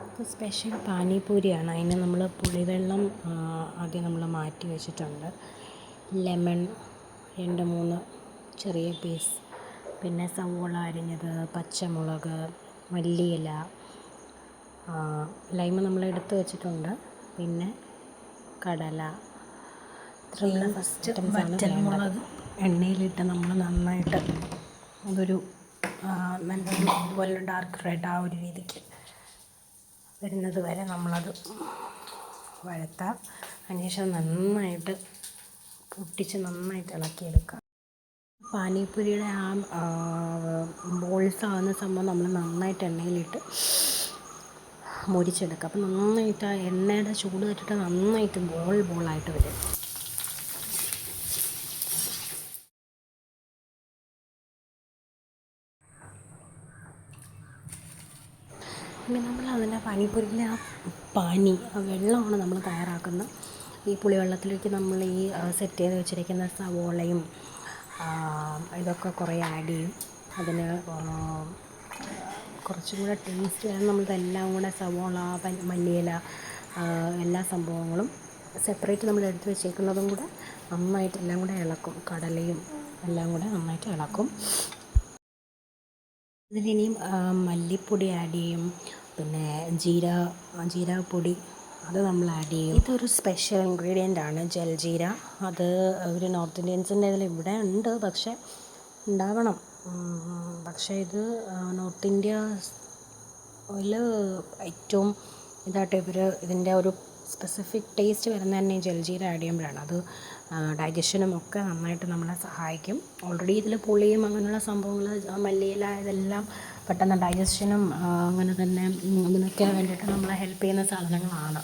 ഇത് സ്പെഷ്യൽ പാനിപൂരിയാണ്. അതിന് നമ്മൾ പുളിവെള്ളം ആദ്യം നമ്മൾ മാറ്റി വെച്ചിട്ടുണ്ട്. ലെമൺ 2-3 ചെറിയ പീസ്, പിന്നെ സവോള അരിഞ്ഞത്, പച്ചമുളക്, മല്ലിയില, ലൈമ് നമ്മൾ എടുത്ത് വെച്ചിട്ടുണ്ട്. പിന്നെ കടല, ഇത്രയും ഫസ്റ്റ് വറ്റൽമുളക് എണ്ണയിലിട്ട് നമ്മൾ നന്നായിട്ട് അതൊരു നല്ലൊരു പോലെ ഡാർക്ക് റെഡ് ആ ഒരു രീതിക്ക് വരുന്നത് വരെ നമ്മളത് വഴറ്റാം. അതിനുശേഷം നന്നായിട്ട് പൊട്ടിച്ച് നന്നായിട്ട് ഇളക്കിയെടുക്കുക. പാനിപൂരിയുടെ ആ ബോൾസ് ആകുന്ന സംഭവം നമ്മൾ നന്നായിട്ട് എണ്ണയിലിട്ട് മൊരിച്ചെടുക്കുക. അപ്പം നന്നായിട്ട് ആ എണ്ണയുടെ ചൂട് തട്ടിട്ട് നന്നായിട്ട് ബോളായിട്ട് വരും. പിന്നെ നമ്മൾ അതിൻ്റെ പാനിപൂരിയിലെ ആ വെള്ളമാണ് നമ്മൾ തയ്യാറാക്കുന്നത്. ഈ പുളിവെള്ളത്തിലേക്ക് നമ്മൾ ഈ സെറ്റ് ചെയ്ത് വെച്ചിരിക്കുന്ന സവോളയും ഇതൊക്കെ കുറേ ആഡ് ചെയ്യും. അതിന് കുറച്ചും കൂടെ ടേസ്റ്റ് വരാൻ നമ്മളിതെല്ലാം കൂടെ സവോള, മല്ലിയില, എല്ലാ സംഭവങ്ങളും സെപ്പറേറ്റ് നമ്മൾ എടുത്ത് വെച്ചേക്കുന്നതും കൂടെ നന്നായിട്ട് എല്ലാം കൂടെ ഇളക്കും. കടലയും എല്ലാം കൂടെ നന്നായിട്ട് ഇളക്കും. ഇതിലിനിയും മല്ലിപ്പൊടി ആഡ് ചെയ്യും, പിന്നെ ജീരകപ്പൊടി അത് നമ്മൾ ആഡ് ചെയ്യും. ഇതൊരു സ്പെഷ്യൽ ഇൻഗ്രീഡിയൻ്റ് ആണ് ജൽജീര. അത് ഒരു നോർത്ത് ഇന്ത്യൻസിൻ്റെ ഇതിൽ ഇവിടെ ഉണ്ട്, പക്ഷേ ഉണ്ടാവണം. പക്ഷേ ഇത് നോർത്ത് ഇന്ത്യയിൽ ഏറ്റവും ഇതായിട്ട് ഇതിൻ്റെ ഒരു സ്പെസിഫിക് ടേസ്റ്റ് വരുന്നത് തന്നെ ഈ ജൽജീര ആഡ് ചെയ്യുമ്പോഴാണ്. അത് ഡൈജഷനും ഒക്കെ നന്നായിട്ട് നമ്മളെ സഹായിക്കും. ഓൾറെഡി ഇതിൽ പുളിയും അങ്ങനെയുള്ള സംഭവങ്ങൾ, മല്ലിയില, ഇതെല്ലാം പെട്ടെന്ന് ഡൈജഷനും അങ്ങനെ തന്നെ അതിനൊക്കെ വേണ്ടിയിട്ട് നമ്മളെ ഹെൽപ്പ് ചെയ്യുന്ന സാധനങ്ങളാണ്.